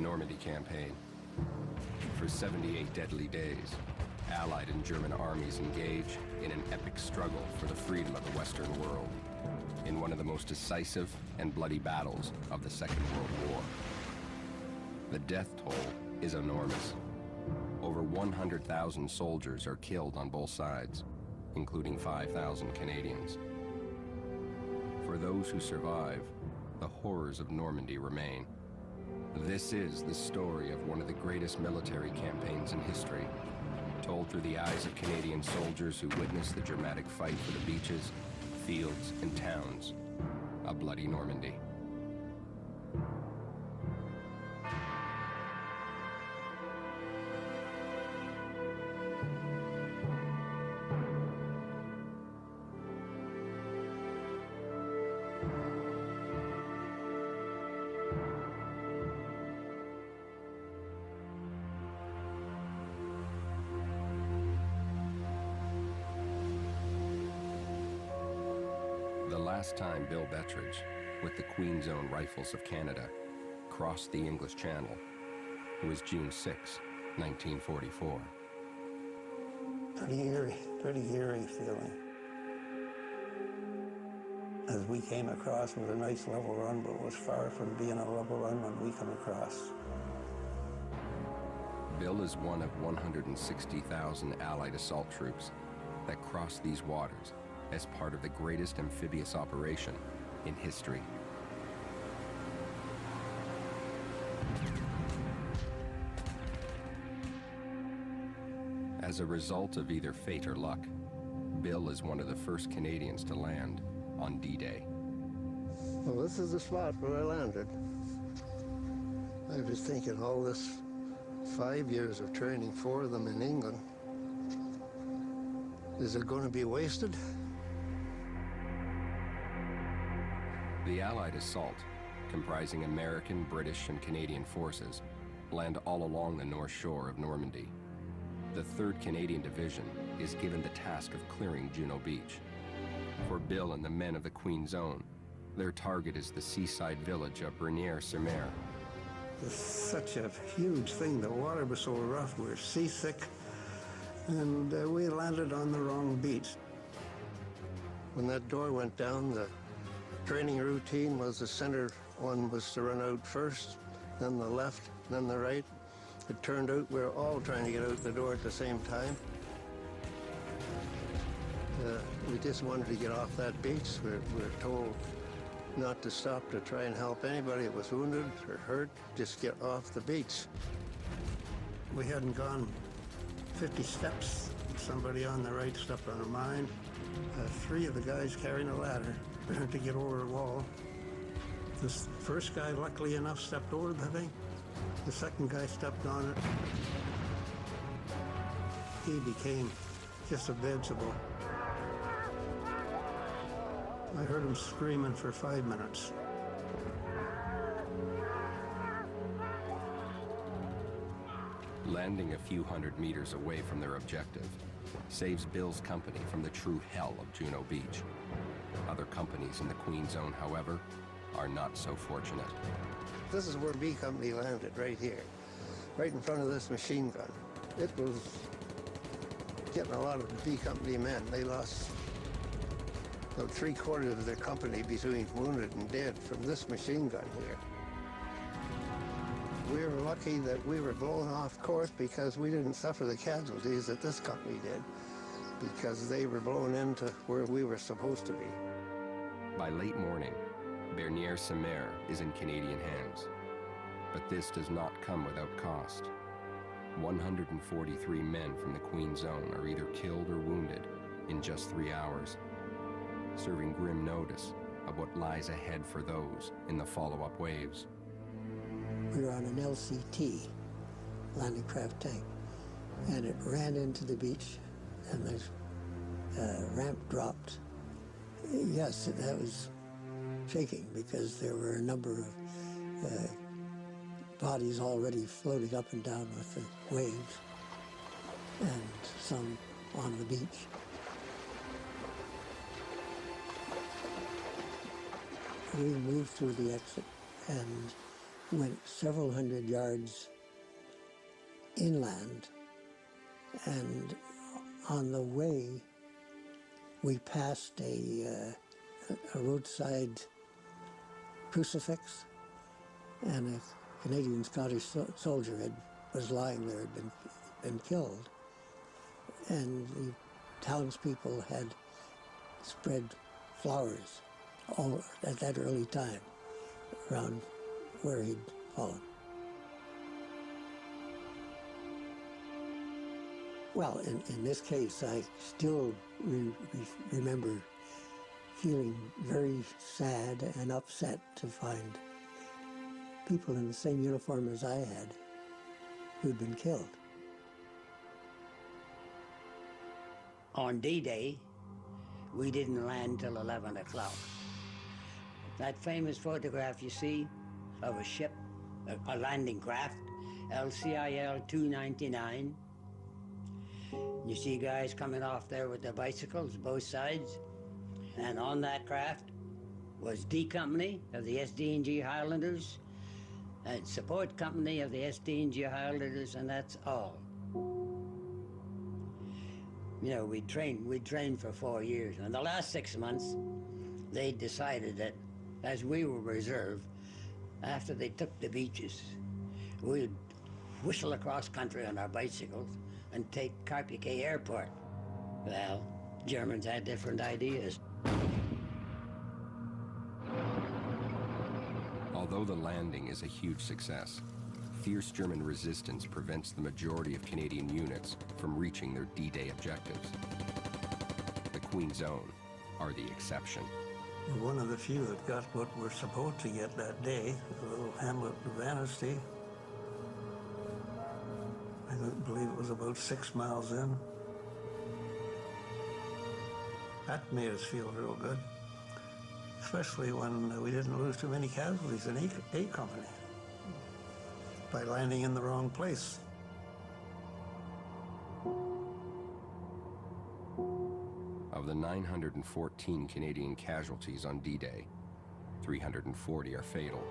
Normandy campaign. For 78 deadly days, Allied and German armies engage in an epic struggle for the freedom of the Western world, in one of the most decisive and bloody battles of the Second World War. The death toll is enormous. Over 100,000 soldiers are killed on both sides, including 5,000 Canadians. For those who survive, the horrors of Normandy remain. This is the story of one of the greatest military campaigns in history, told through the eyes of Canadian soldiers who witnessed the dramatic fight for the beaches, fields, and towns of bloody Normandy. Last time Bill Bettridge, with the Queen's Own Rifles of Canada, crossed the English Channel, it was June 6, 1944. Pretty eerie feeling. As we came across, it was a nice level run, but it was far from being a level run when we come across. Bill is one of 160,000 Allied assault troops that crossed these waters as part of the greatest amphibious operation in history. As a result of either fate or luck, Bill is one of the first Canadians to land on D-Day. Well, this is the spot where I landed. I was thinking all this 5 years of training for them in England, is it going to be wasted? The Allied assault, comprising American, British, and Canadian forces, land all along the north shore of Normandy. The 3rd Canadian Division is given the task of clearing Juno Beach. For Bill and the men of the Queen's Own, their target is the seaside village of Retrace. It's such a huge thing. The water was so rough, we were seasick, and we landed on the wrong beach. When that door went down, the training routine was the center one was to run out first, then the left, then the right. It turned out we were all trying to get out the door at the same time. We just wanted to get off that beach. We were told not to stop to try and help anybody that was wounded or hurt, just get off the beach. We hadn't gone 50 steps. Somebody on the right stepped on a mine. 3 of the guys carrying a ladder to get over the wall. This first guy, luckily enough, stepped over the thing. The second guy stepped on it. He became just a vegetable. I heard him screaming for 5 minutes. Landing a few hundred meters away from their objective saves Bill's company from the true hell of Juno Beach. Other companies in the Queen's Own, however, are not so fortunate. This is where B Company landed, right here, right in front of this machine gun. It was getting a lot of B Company men. They lost about 3/4 of their company between wounded and dead from this machine gun here. We were lucky that we were blown off course because we didn't suffer the casualties that this company did, because they were blown into where we were supposed to be. By late morning, Retrace is in Canadian hands. But this does not come without cost. 143 men from the Queen's Own are either killed or wounded in just 3 hours, serving grim notice of what lies ahead for those in the follow-up waves. We were on an LCT, landing craft tank, and it ran into the beach, and the ramp dropped. Yes, that was shaking because there were a number of bodies already floating up and down with the waves, and some on the beach. We moved through the exit, and went several hundred yards inland, and on the way we passed a roadside crucifix, and a Canadian Scottish soldier was lying there, had been killed, and the townspeople had spread flowers all at that early time around where he'd fallen. Well, in this case, I still remember feeling very sad and upset to find people in the same uniform as I had who'd been killed. On D-Day, we didn't land till 11 o'clock. That famous photograph you see of a ship, a landing craft, LCIL 299. You see guys coming off there with their bicycles, both sides. And on that craft was D Company of the SD&G Highlanders and support company of the SD&G Highlanders, and that's all. You know, we trained for 4 years. And the last 6 months, they decided that as we were reserve, after they took the beaches, we'd whistle across country on our bicycles and take Carpiquet Airport. Well, Germans had different ideas. Although the landing is a huge success, fierce German resistance prevents the majority of Canadian units from reaching their D-Day objectives. The Queen's Own are the exception. We're one of the few that got what we're supposed to get that day, a little hamlet of Anstey. I believe it was about 6 miles in. That made us feel real good, especially when we didn't lose too many casualties in A Company by landing in the wrong place. Of the 914 Canadian casualties on D-Day, 340 are fatal.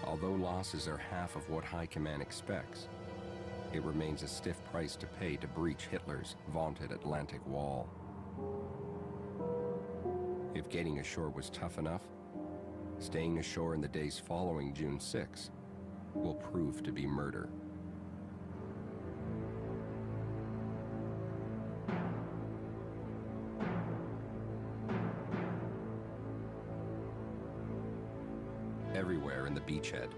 Although losses are half of what High Command expects, it remains a stiff price to pay to breach Hitler's vaunted Atlantic Wall. If getting ashore was tough enough, staying ashore in the days following June 6 will prove to be murder. Everywhere in the beachhead,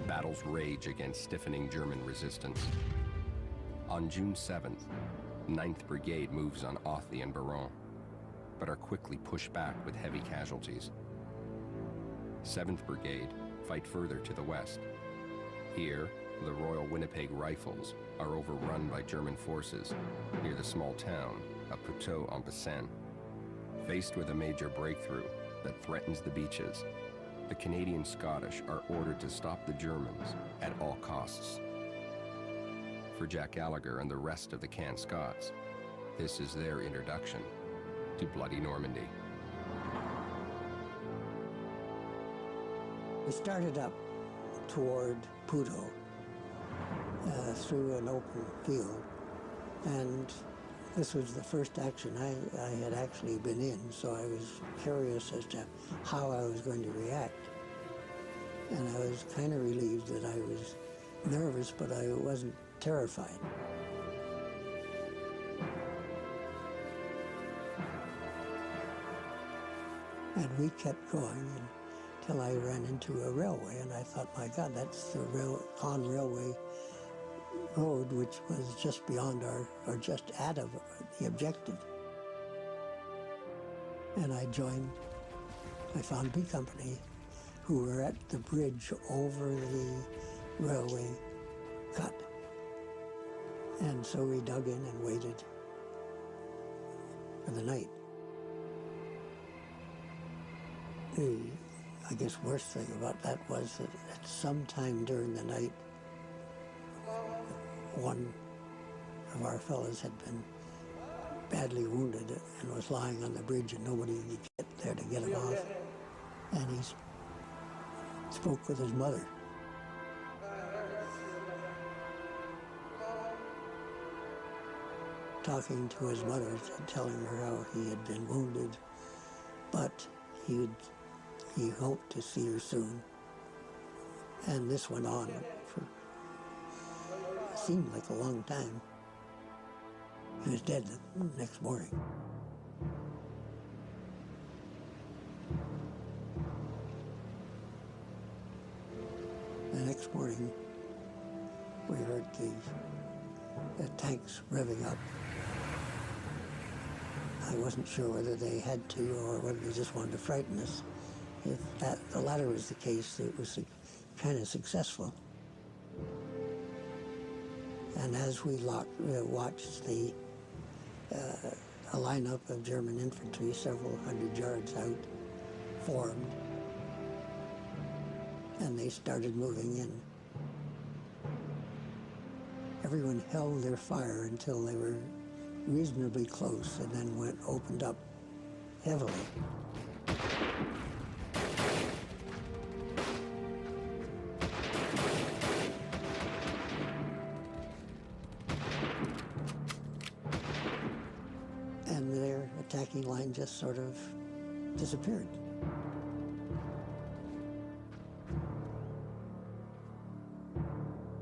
battles rage against stiffening German resistance. On June 7th, 9th Brigade moves on Authie and Baron, but are quickly pushed back with heavy casualties. 7th Brigade fight further to the west. Here, the Royal Winnipeg Rifles are overrun by German forces near the small town of Puteaux-en-Bessin. Faced with a major breakthrough that threatens the beaches, the Canadian Scottish are ordered to stop the Germans at all costs. For Jack Gallagher and the rest of the Caen Scots, this is their introduction to bloody Normandy. We started up toward Puteaux through an open field, and this was the first action I had actually been in, so I was curious as to how I was going to react. And I was kind of relieved that I was nervous, but I wasn't terrified. And we kept going until I ran into a railway, and I thought, my God, that's the Caen Railway road, which was just beyond or just out of the objective. And I found B Company, who were at the bridge over the railway cut. And so we dug in and waited for the night. The, I guess, worst thing about that was that at some time during the night, one of our fellows had been badly wounded and was lying on the bridge, and nobody could get there to get him off. and he spoke with his mother. Talking to his mother and telling her how he had been wounded, but he hoped to see her soon. And this went on for, seemed like a long time. He was dead the next morning. The next morning, we heard the tanks revving up. I wasn't sure whether they had to or whether they just wanted to frighten us. If the latter was the case, it was kind of successful. And as we watched a lineup of German infantry several hundred yards out formed, and they started moving in. Everyone held their fire until they were reasonably close and then opened up heavily. And their attacking line just sort of disappeared.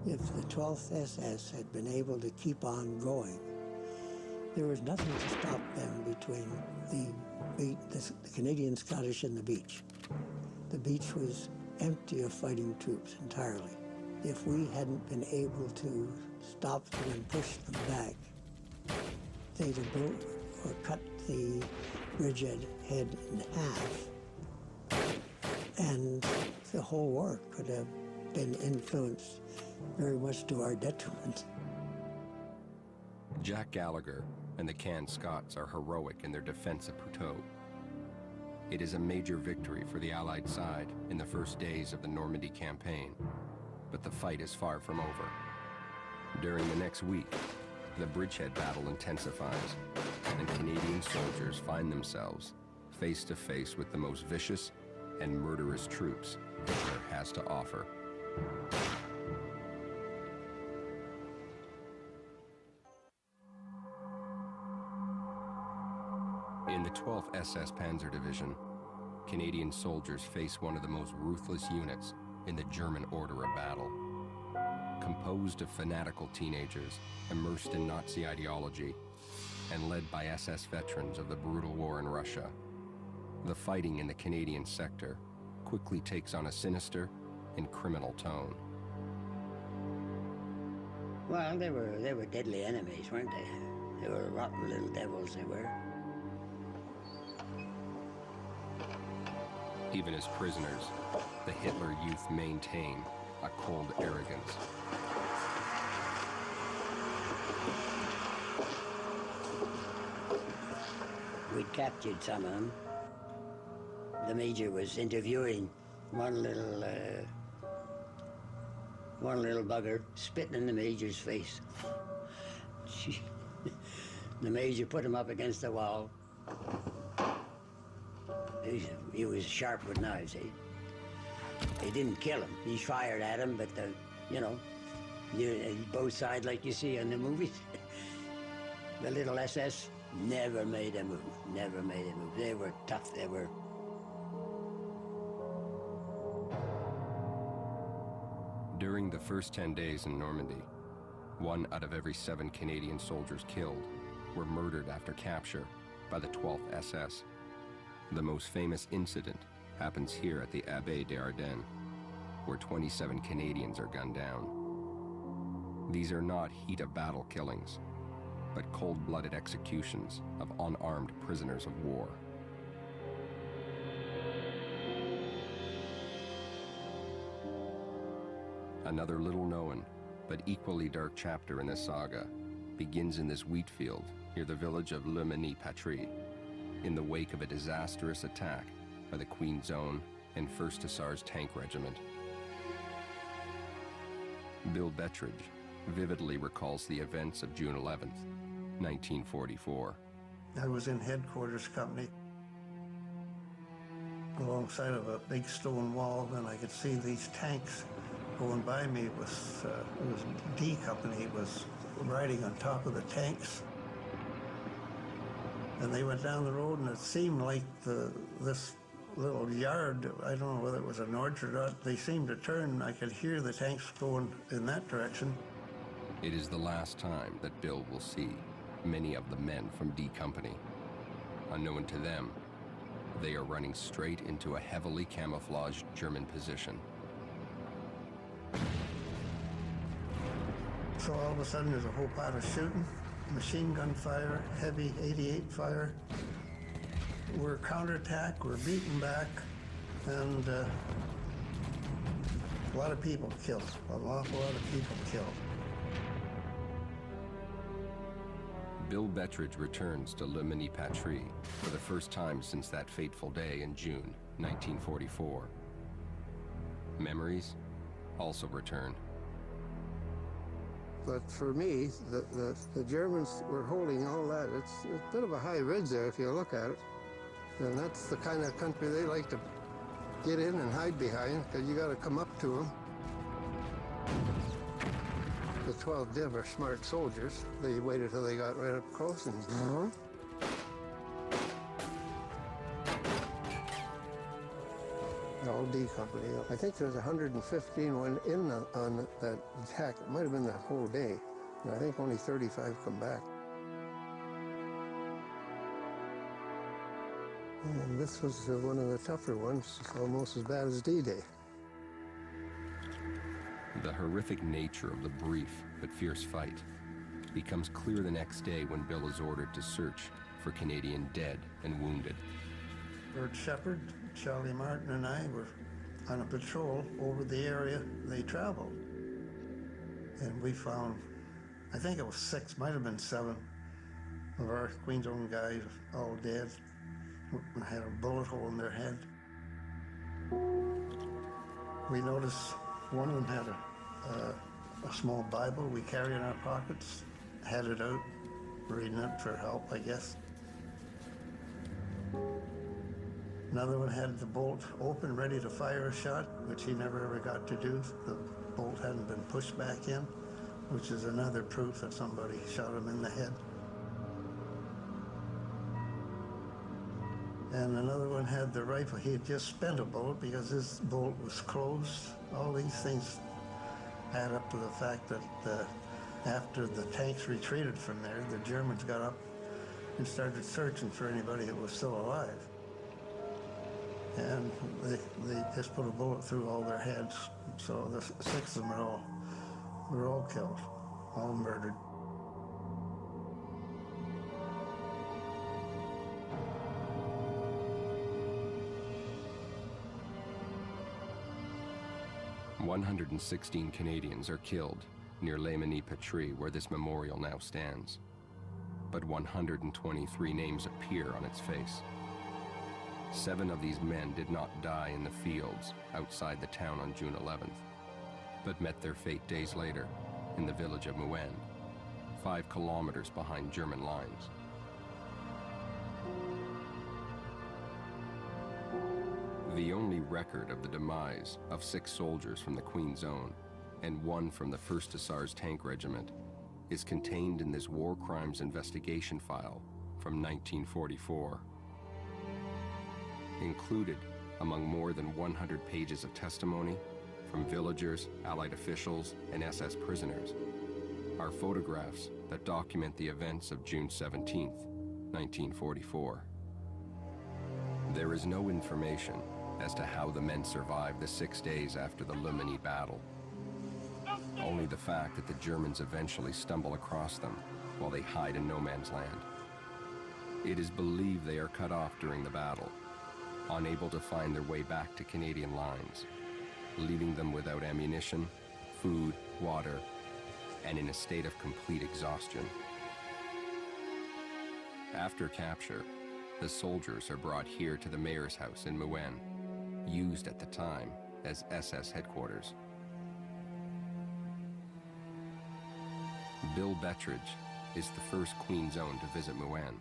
If the 12th SS had been able to keep on going, there was nothing to stop them between the Canadian Scottish and the beach. The beach was empty of fighting troops entirely. If we hadn't been able to stop them and push them back, they'd have broke or cut the bridgehead in half, and the whole war could have been influenced very much to our detriment. Jack Gallagher and the Caen Scots are heroic in their defense of Puteaux. It is a major victory for the Allied side in the first days of the Normandy campaign, but the fight is far from over. During the next week, the bridgehead battle intensifies, and Canadian soldiers find themselves face to face with the most vicious and murderous troops Hitler has to offer. In the 12th SS Panzer Division, Canadian soldiers face one of the most ruthless units in the German order of battle. Composed of fanatical teenagers immersed in Nazi ideology and led by SS veterans of the brutal war in Russia, the fighting in the Canadian sector quickly takes on a sinister and criminal tone. Well, they were deadly enemies, weren't they? They were rotten little devils, they were. Even as prisoners, the Hitler Youth maintain a cold arrogance. We'd captured some of them. The major was interviewing one little bugger, spitting in the major's face. The major put him up against the wall. He was sharp with knives. He didn't kill him. He fired at him, but both sides, like you see in the movies. The little SS never made a move. Never made a move. They were tough. They were. During the first 10 days in Normandy, 1 out of every 7 Canadian soldiers killed were murdered after capture by the 12th SS. The most famous incident happens here at the Abbaye des Ardennes, where 27 Canadians are gunned down. These are not heat-of-battle killings, but cold-blooded executions of unarmed prisoners of war. Another little-known, but equally dark chapter in this saga begins in this wheat field near the village of Le Mini-Patrie, in the wake of a disastrous attack by the Queen's Own and 1st Hussars Tank Regiment. Bill Bettridge vividly recalls the events of June 11th, 1944. I was in headquarters company. alongside of a big stone wall, and I could see these tanks going by me. It was D Company was riding on top of the tanks. And they went down the road, and it seemed like this little yard, I don't know whether it was an orchard or not, they seemed to turn. I could hear the tanks going in that direction. It is the last time that Bill will see many of the men from D Company. Unknown to them, they are running straight into a heavily camouflaged German position. So all of a sudden there's a whole pot of shooting, machine gun fire, heavy 88 fire. We're counterattacked, we're beaten back, and a lot of people killed, an awful lot of people killed. Bill Bettridge returns to Le Mini-Patrie for the first time since that fateful day in June 1944. Memories also return. But for me, the Germans were holding all that. It's a bit of a high ridge there if you look at it. And that's the kind of country they like to get in and hide behind, because you got to come up to them. The 12 Div are smart soldiers. They waited till they got right up close and... All D Company. I think there's 115 went in on that attack. It might have been that whole day. And I think only 35 come back. And this was one of the tougher ones, almost as bad as D-Day. The horrific nature of the brief but fierce fight becomes clear the next day when Bill is ordered to search for Canadian dead and wounded. Bert Shepard, Charlie Martin, and I were on a patrol over the area they traveled. And we found, I think it was 6, might have been 7, of our Queen's Own guys all dead. Had a bullet hole in their head. We noticed one of them had a small Bible we carry in our pockets, had it out, reading it for help, I guess. Another one had the bolt open, ready to fire a shot, which he never ever got to do. The bolt hadn't been pushed back in, which is another proof that somebody shot him in the head. And another one had the rifle. He had just spent a bullet because his bolt was closed. All these things add up to the fact that after the tanks retreated from there, the Germans got up and started searching for anybody that was still alive. And they just put a bullet through all their heads. So the 6 of them were all killed, all murdered. "116 Canadians are killed near Le Mini-Patrie, where this memorial now stands. But 123 names appear on its face. 7 of these men did not die in the fields outside the town on June 11th, but met their fate days later in the village of Moen, 5 kilometers behind German lines. The only record of the demise of 6 soldiers from the Queen's Own and 1 from the 1st Hussars Tank Regiment is contained in this war crimes investigation file from 1944. Included among more than 100 pages of testimony from villagers, Allied officials, and SS prisoners are photographs that document the events of June 17, 1944. There is no information as to how the men survived the 6 days after the Le Mini battle. Only the fact that the Germans eventually stumble across them while they hide in no man's land. It is believed they are cut off during the battle, unable to find their way back to Canadian lines, leaving them without ammunition, food, water, and in a state of complete exhaustion. After capture, the soldiers are brought here to the mayor's house in Moen, used at the time as SS headquarters. Bill Bettridge is the first Queen's Own to visit Moen,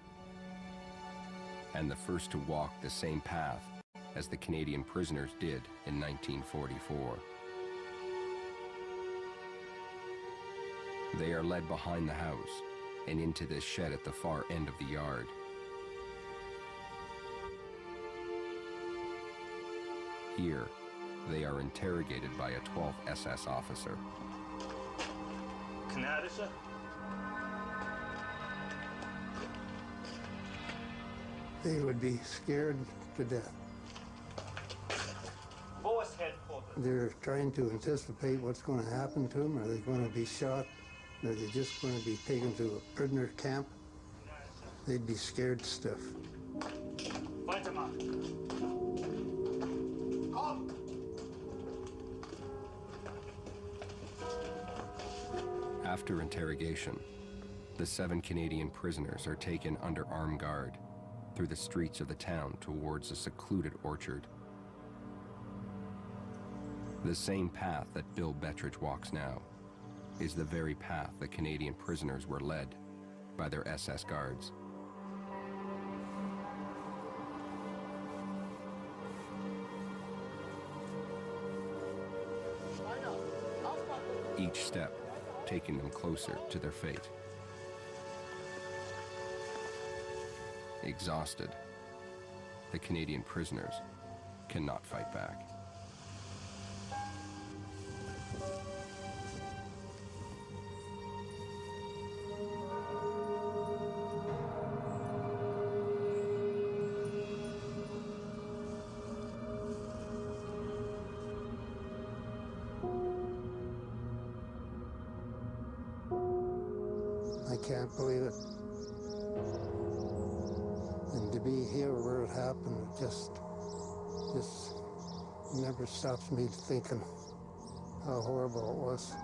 and the first to walk the same path as the Canadian prisoners did in 1944. They are led behind the house and into this shed at the far end of the yard. Here, they are interrogated by a 12th SS officer. Canada, They would be scared to death. Boss headquarters. They're trying to anticipate what's going to happen to them. Are they going to be shot? Are they just going to be taken to a prisoner camp? They'd be scared stiff. After interrogation, the 7 Canadian prisoners are taken under armed guard through the streets of the town towards a secluded orchard. The same path that Bill Bettridge walks now is the very path the Canadian prisoners were led by their SS guards. Each step taking them closer to their fate. Exhausted, the Canadian prisoners cannot fight back. I can't believe it. And to be here where it happened, it just never stops me thinking how horrible it was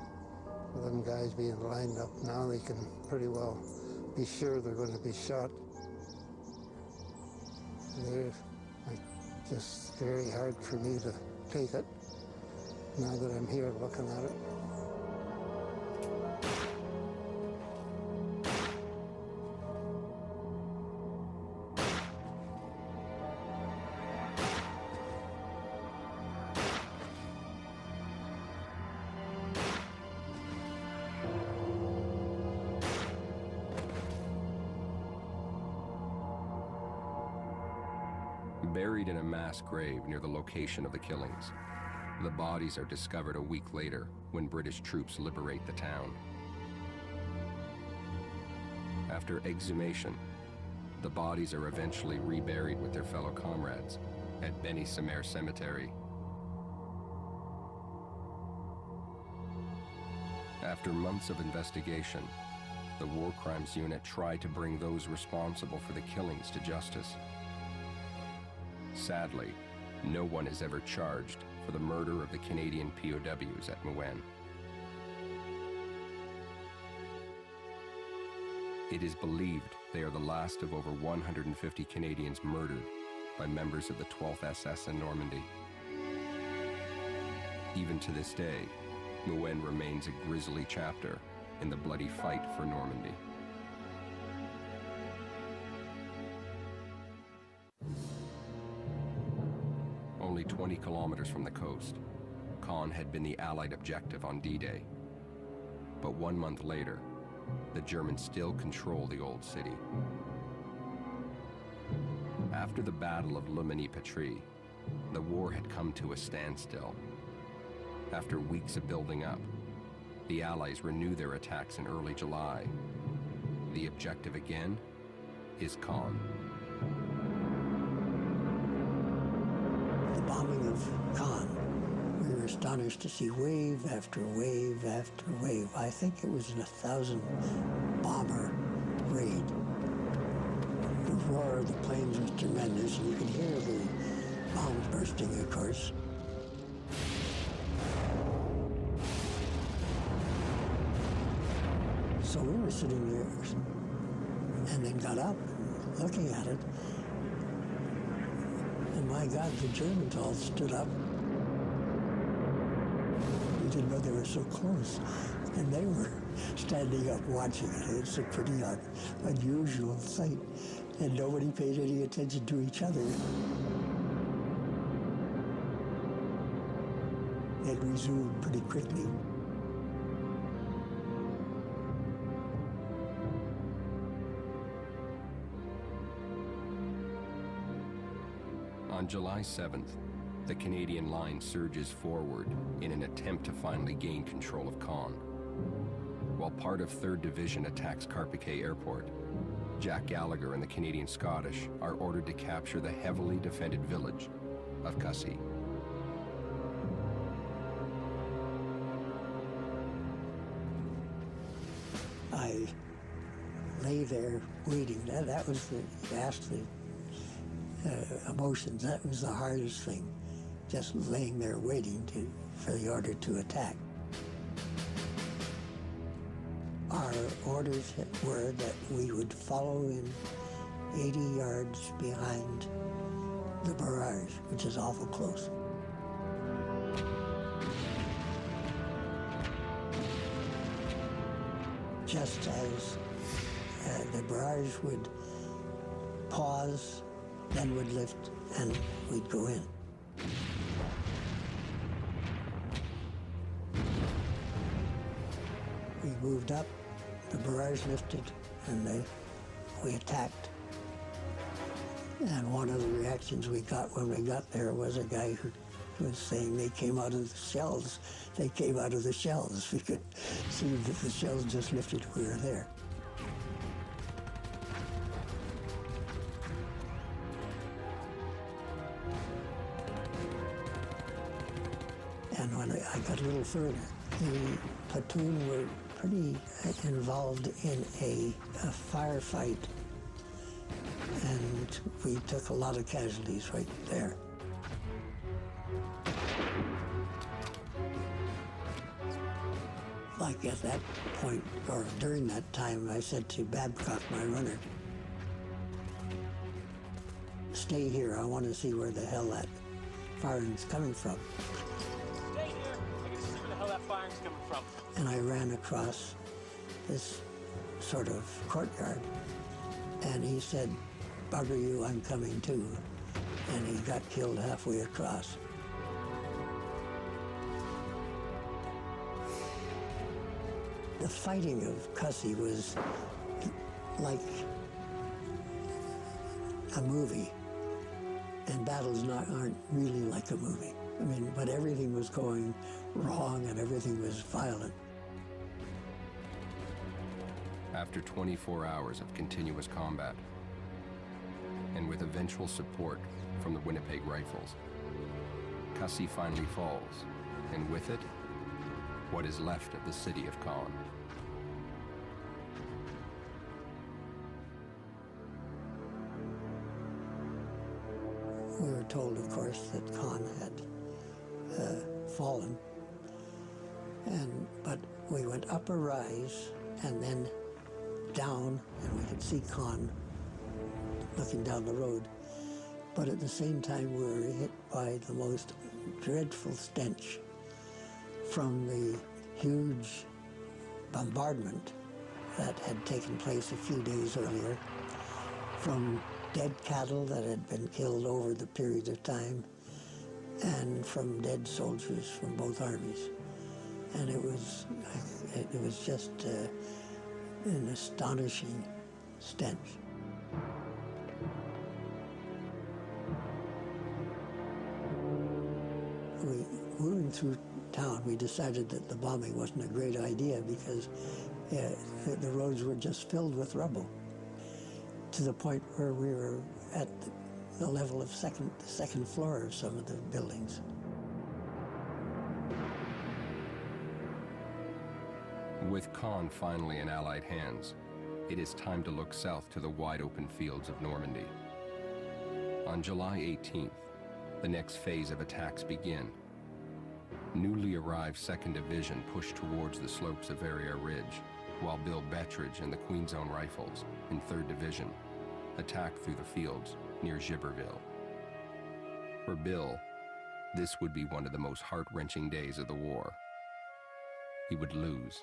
for them guys being lined up. Now they can pretty well be sure they're going to be shot. They're just very hard for me to take it now that I'm here looking at it. Buried in a mass grave near the location of the killings, the bodies are discovered a week later when British troops liberate the town. After exhumation, the bodies are eventually reburied with their fellow comrades at Benny-Samer Cemetery. After months of investigation, the War Crimes Unit tried to bring those responsible for the killings to justice. Sadly, no one is ever charged for the murder of the Canadian POWs at Caen. It is believed they are the last of over 150 Canadians murdered by members of the 12th SS in Normandy. Even to this day, Caen remains a grisly chapter in the bloody fight for Normandy. Only 20 kilometers from the coast, Caen had been the Allied objective on D-Day. But 1 month later, the Germans still control the old city. After the Battle of Le Mini-Patrie, the war had come to a standstill. After weeks of building up, the Allies renew their attacks in early July. The objective again is Caen. The bombing of Caen, we were astonished to see wave after wave after wave. I think it was a 1,000-bomber raid. The roar of the planes was tremendous, and you could hear the bombs bursting, of course. So we were sitting there and then got up and looking at it. And my God, the Germans all stood up. We didn't know they were so close. And they were standing up watching it. It's a pretty unusual sight. And nobody paid any attention to each other. it resumed pretty quickly. On July 7th, the Canadian line surges forward in an attempt to finally gain control of Caen. While part of 3rd Division attacks Carpiquet Airport, Jack Gallagher and the Canadian Scottish are ordered to capture the heavily defended village of Caen. I lay there waiting. That was the, asked the emotions. That was the hardest thing, just laying there waiting for the order to attack. Our orders were that we would follow in 80 yards behind the barrage, which is awful close. Just as the barrage would pause, then would lift, and we'd go in. We moved up, the barrage lifted, and we attacked. And one of the reactions we got when we got there was a guy who was saying they came out of the shells. They came out of the shells. We could see that the shells just lifted. We were there. And when I got a little further, the platoon were pretty involved in a firefight, and we took a lot of casualties right there. Like at that point, or during that time, I said to Babcock, my runner, stay here, I want to see where the hell that firing's coming from. Stay here, I can see where the hell that firing's coming from. And I ran across this sort of courtyard, and he said, bugger you, I'm coming too. And he got killed halfway across. The fighting of Caen was like a movie, and battles aren't really like a movie. I mean, but everything was going wrong and everything was violent. After 24 hours of continuous combat, and with eventual support from the Winnipeg Rifles, Caen finally falls, and with it, what is left of the city of Caen. We were told, of course, that Caen had fallen, but we went up a rise and then down, and we could see Caen looking down the road. But at the same time, we were hit by the most dreadful stench from the huge bombardment that had taken place a few days earlier, from dead cattle that had been killed over the period of time, and from dead soldiers from both armies. And it was just an astonishing stench. Moving through town, we decided that the bombing wasn't a great idea because the roads were just filled with rubble, to the point where we were at the level of the second floor of some of the buildings. With Caen finally in Allied hands, it is time to look south to the wide-open fields of Normandy. On July 18th, the next phase of attacks begin. Newly arrived 2nd Division pushed towards the slopes of Area Ridge, while Bill Bettridge and the Queen's Own Rifles in 3rd Division attacked through the fields near Gibberville. For Bill, this would be one of the most heart-wrenching days of the war. He would lose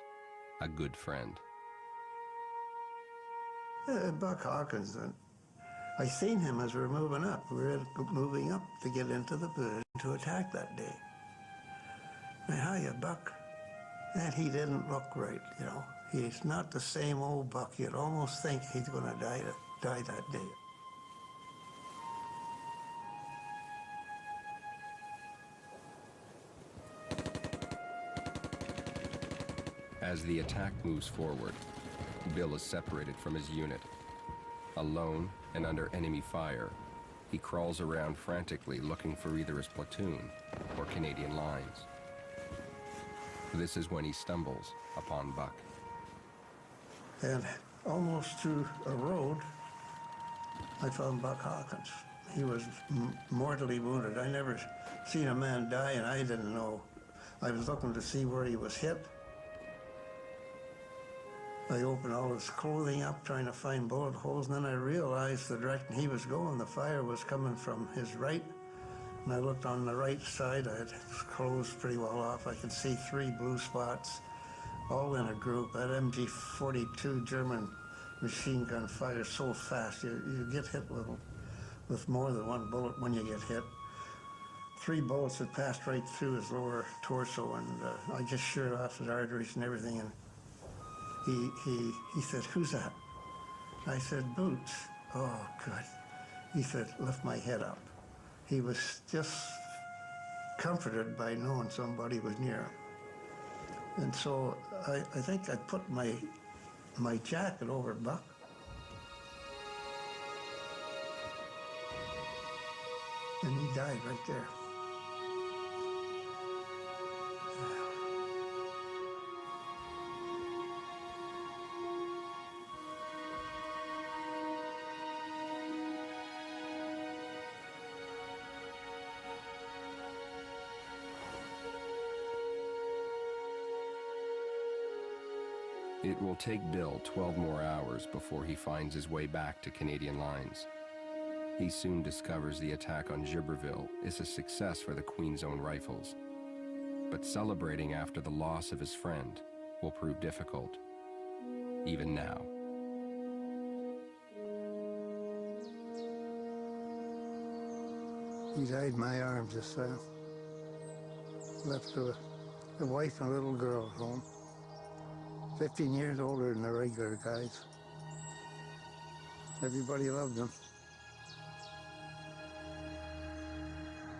a good friend. Buck Hawkins, I seen him as we were moving up. We were moving up to get into the position to attack that day. Hiya, Buck. And he didn't look right, you know. He's not the same old Buck. You'd almost think he's going to die that day. As the attack moves forward, Bill is separated from his unit. Alone and under enemy fire, he crawls around frantically looking for either his platoon or Canadian lines. This is when he stumbles upon Buck. And almost through a road, I found Buck Hawkins. He was mortally wounded. I never seen a man die, and I didn't know. I was looking to see where he was hit. I opened all his clothing up, trying to find bullet holes, and then I realized the direction he was going, the fire was coming from his right. And I looked on the right side. I had his clothes pretty well off. I could see 3 blue spots, all in a group. That MG-42 German machine gun fires so fast. You get hit with more than one bullet when you get hit. 3 bullets had passed right through his lower torso, and I just sheared off his arteries and everything. And he said, "Who's that?" I said, "Boots." "Oh, good." He said, "Lift my head up." He was just comforted by knowing somebody was near him. And so I think I put my jacket over Buck. And he died right there. It will take Bill 12 more hours before he finds his way back to Canadian lines. He soon discovers the attack on Gibberville is a success for the Queen's Own Rifles. But celebrating after the loss of his friend will prove difficult, even now. He died in my arms this time. Left a wife and a little girl at home. 15 years older than the regular guys. Everybody loved him.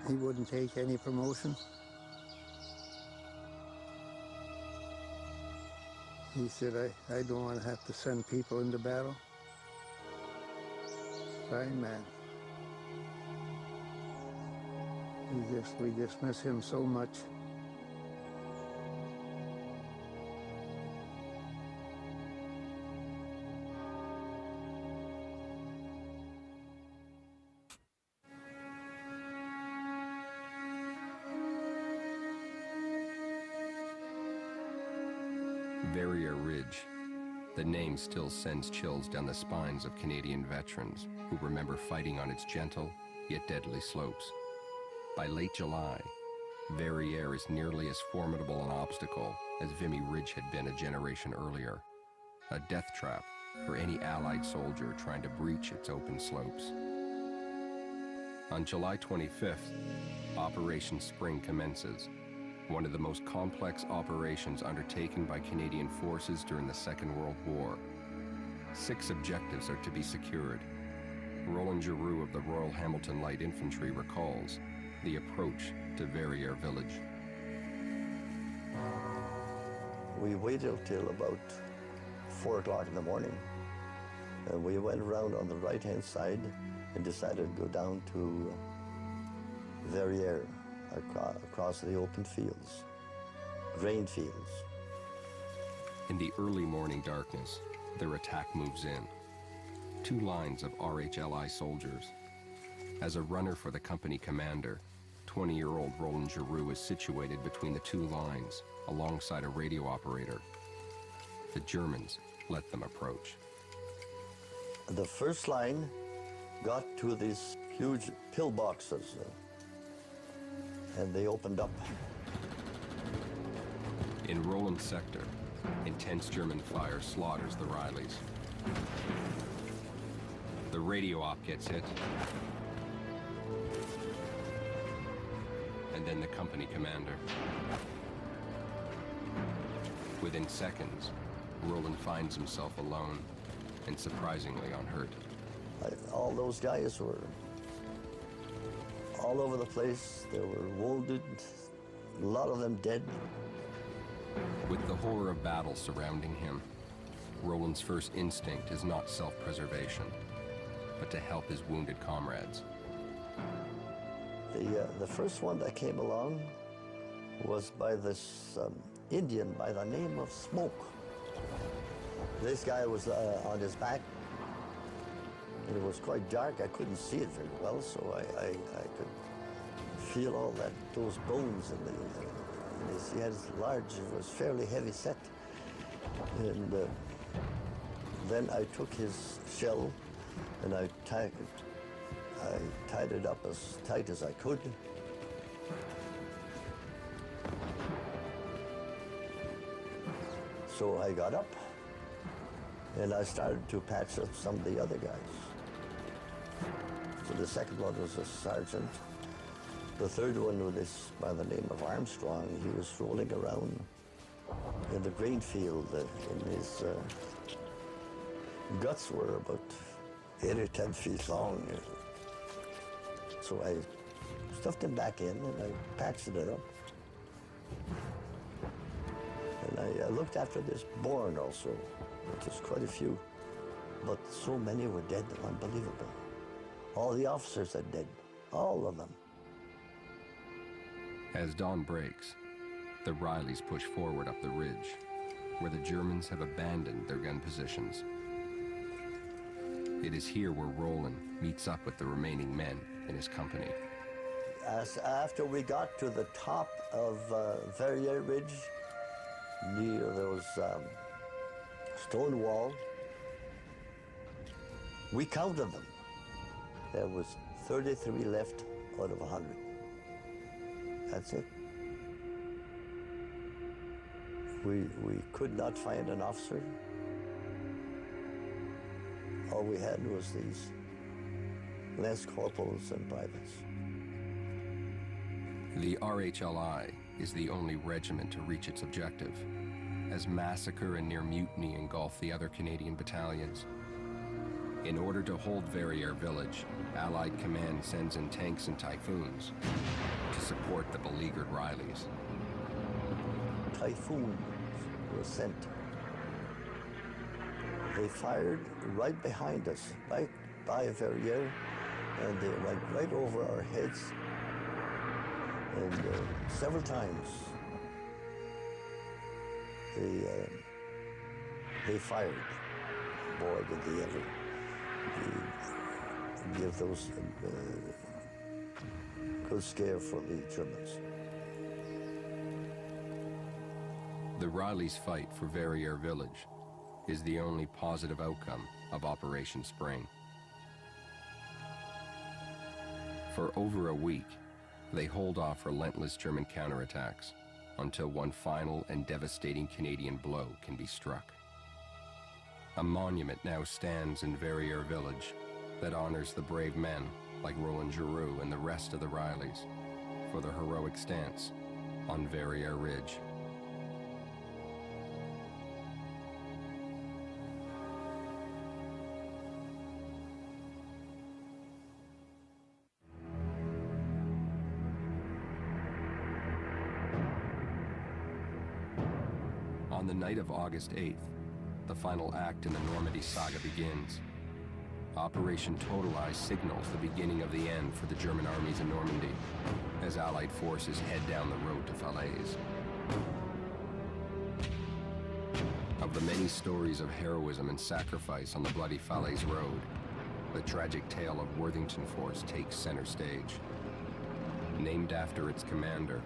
He wouldn't take any promotion. He said, I don't want to have to send people into battle. Fine man. We just miss him so much. Verrier Ridge. The name still sends chills down the spines of Canadian veterans who remember fighting on its gentle yet deadly slopes. By late July, Verrier is nearly as formidable an obstacle as Vimy Ridge had been a generation earlier, a death trap for any Allied soldier trying to breach its open slopes. On July 25th, Operation Spring commences, one of the most complex operations undertaken by Canadian forces during the Second World War. 6 objectives are to be secured. Roland Giroux of the Royal Hamilton Light Infantry recalls the approach to Verrier Village. We waited till about 4 o'clock in the morning, and we went around on the right-hand side and decided to go down to Verrier, across the open fields, grain fields. In the early morning darkness, their attack moves in. 2 lines of RHLI soldiers. As a runner for the company commander, 20-year-old Roland Giroux is situated between the 2 lines, alongside a radio operator. The Germans let them approach. The first line got to these huge pillboxes, and they opened up. In Roland's sector, intense German fire slaughters the Rileys. The radio op gets hit, and then the company commander. Within seconds, Roland finds himself alone and surprisingly unhurt. All those guys were all over the place. They were wounded, a lot of them dead. With the horror of battle surrounding him, Roland's first instinct is not self-preservation, but to help his wounded comrades. The first one that came along was by this Indian by the name of Smoke. This guy was on his back, and it was quite dark. I couldn't see it very well, so I could feel all those bones in his, he had large, it was fairly heavy set. And then I took his shell and I tied it up as tight as I could. So I got up and I started to patch up some of the other guys. So the second one was a sergeant. The third one was this by the name of Armstrong. He was rolling around in the grain field, and his guts were about 8 or 10 feet long. So I stuffed him back in and I patched it up. And I looked after this Bourne also, which was quite a few, but so many were dead, unbelievable. All the officers are dead, all of them. As dawn breaks, the Rileys push forward up the ridge, where the Germans have abandoned their gun positions. It is here where Roland meets up with the remaining men in his company. After we got to the top of Verrières Ridge, near those stone wall, we counted them. There was 33 left out of 100. That's it. We could not find an officer. All we had was these lance corporals and privates. The RHLI is the only regiment to reach its objective, as massacre and near mutiny engulf the other Canadian battalions. In order to hold Verrières Village, Allied command sends in tanks and Typhoons to support the beleaguered Rileys. Typhoons were sent. They fired right behind us, right by Verrières, and they went right over our heads. And several times they fired. Boy, did they ever give those good scare for the Germans. The Rileys' fight for Verrières Village is the only positive outcome of Operation Spring. For over a week, they hold off relentless German counterattacks until one final and devastating Canadian blow can be struck. A monument now stands in Verrières Village that honors the brave men like Roland Giroux and the rest of the Rileys for their heroic stance on Verrières Ridge. On the night of August 8th, the final act in the Normandy saga begins. Operation Total Eye signals the beginning of the end for the German armies in Normandy, as Allied forces head down the road to Falaise. Of the many stories of heroism and sacrifice on the bloody Falaise road, the tragic tale of Worthington Force takes center stage. Named after its commander,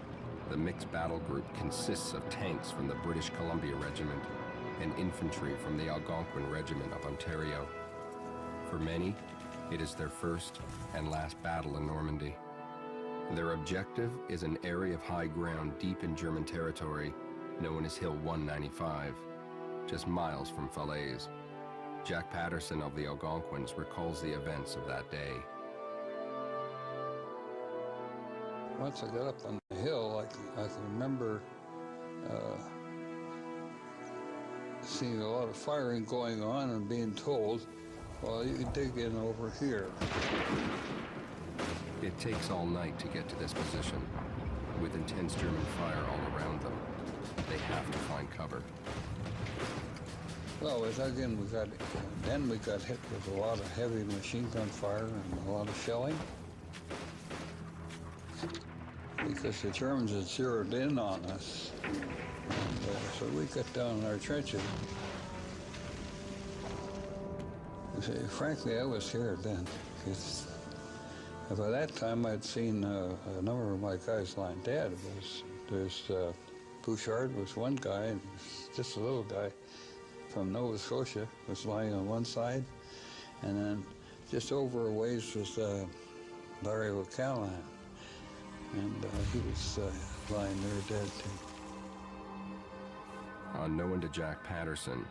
the mixed battle group consists of tanks from the British Columbia Regiment and infantry from the Algonquin Regiment of Ontario. For many, it is their first and last battle in Normandy. Their objective is an area of high ground deep in German territory known as Hill 195, just miles from Falaise. Jack Patterson of the Algonquins recalls the events of that day. Once I got up on the hill, I can remember seeing a lot of firing going on and being told, well, you can dig in over here. It takes all night to get to this position. With intense German fire all around them, they have to find cover. Well, we dug in, then we got hit with a lot of heavy machine gun fire and a lot of shelling. Because the Germans had zeroed in on us. And, so we got down in our trenches. Frankly, I was scared then. By that time, I'd seen a number of my guys lying dead. Bouchard was one guy, and just a little guy from Nova Scotia was lying on one side, and then just over a ways was Larry O'Callaghan, and he was lying there dead too. Unknown to Jack Patterson,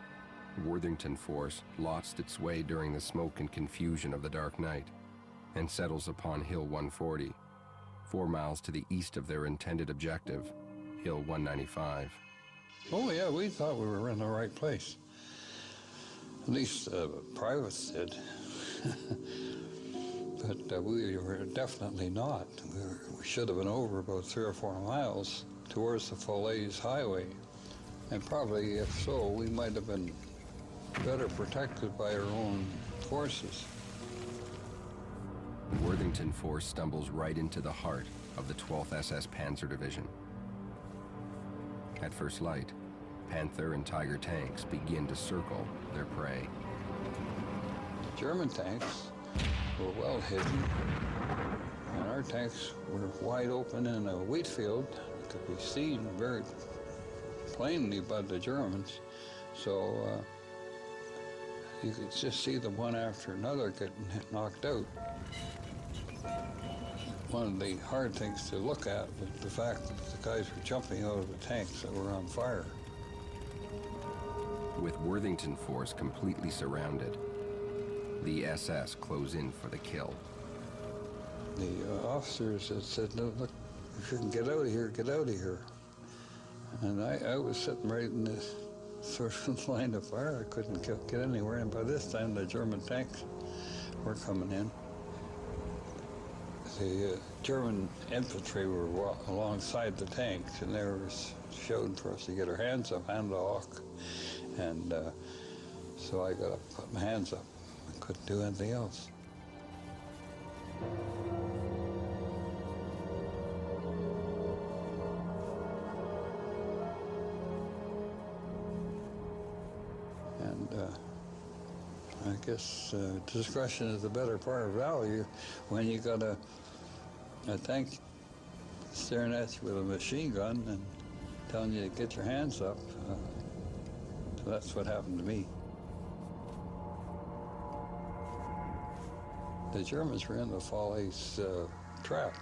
Worthington Force lost its way during the smoke and confusion of the dark night and settles upon Hill 140, 4 miles to the east of their intended objective, Hill 195. Oh yeah, we thought we were in the right place. At least privates did. But we were definitely not. We should have been over about 3 or 4 miles towards the Falaise Highway. And probably, if so, we might have been better protected by our own forces. Worthington Force stumbles right into the heart of the 12th SS Panzer Division. At first light, Panther and Tiger tanks begin to circle their prey. The German tanks were well hidden, and our tanks were wide open in a wheat field. It could be seen very plainly by the Germans, so you could just see them one after another getting knocked out. One of the hard things to look at was the fact that the guys were jumping out of the tanks that were on fire. With Worthington Force completely surrounded, the SS close in for the kill. The officers had said, "No, look, if you can get out of here, get out of here." And I was sitting right in this sort of line of fire. I couldn't get anywhere, and by this time the German tanks were coming in. The German infantry were alongside the tanks, and they were shouting for us to get our hands up, hand the hawk. And so I got up, put my hands up. I couldn't do anything else. And I guess discretion is the better part of valor. When you got a tank staring at you with a machine gun and telling you to get your hands up, so that's what happened to me. The Germans were in the Falaise trap,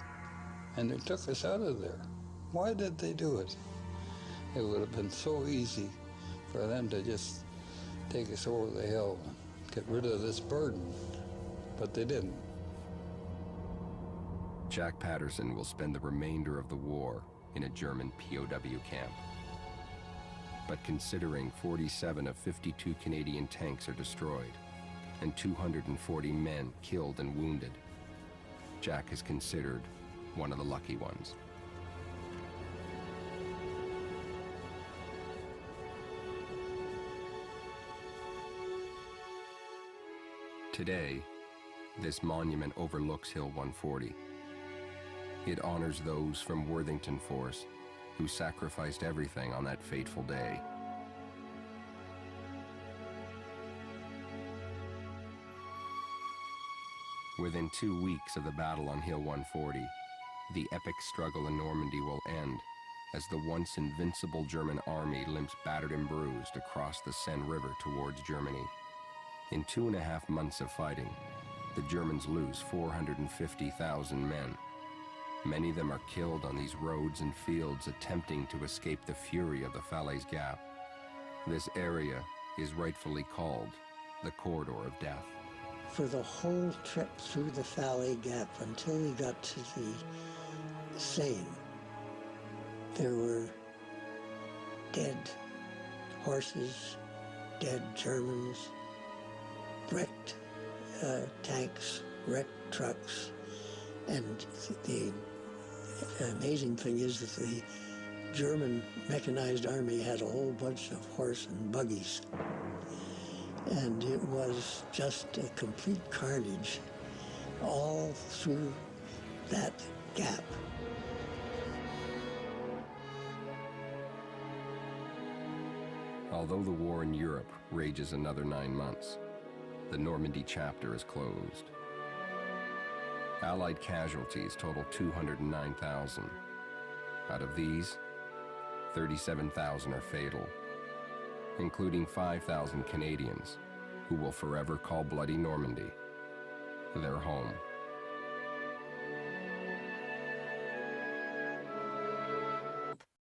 and they took us out of there. Why did they do it? It would have been so easy for them to just take us over the hill and get rid of this burden, but they didn't. Jack Patterson will spend the remainder of the war in a German POW camp. But considering 47 of 52 Canadian tanks are destroyed and 240 men killed and wounded, Jack is considered one of the lucky ones. Today, this monument overlooks Hill 140. It honors those from Worthington Force who sacrificed everything on that fateful day. Within 2 weeks of the battle on Hill 140, the epic struggle in Normandy will end as the once invincible German army limps battered and bruised across the Seine River towards Germany. In 2.5 months of fighting, the Germans lose 450,000 men. Many of them are killed on these roads and fields attempting to escape the fury of the Falaise Gap. This area is rightfully called the Corridor of Death. For the whole trip through the Falaise Gap until we got to the Seine, there were dead horses, dead Germans, wrecked tanks, wrecked trucks, and the amazing thing is that the German mechanized army had a whole bunch of horse and buggies, and it was just a complete carnage all through that gap. Although the war in Europe rages another 9 months, the Normandy chapter is closed. Allied casualties total 209,000. Out of these, 37,000 are fatal, including 5,000 Canadians who will forever call bloody Normandy their home.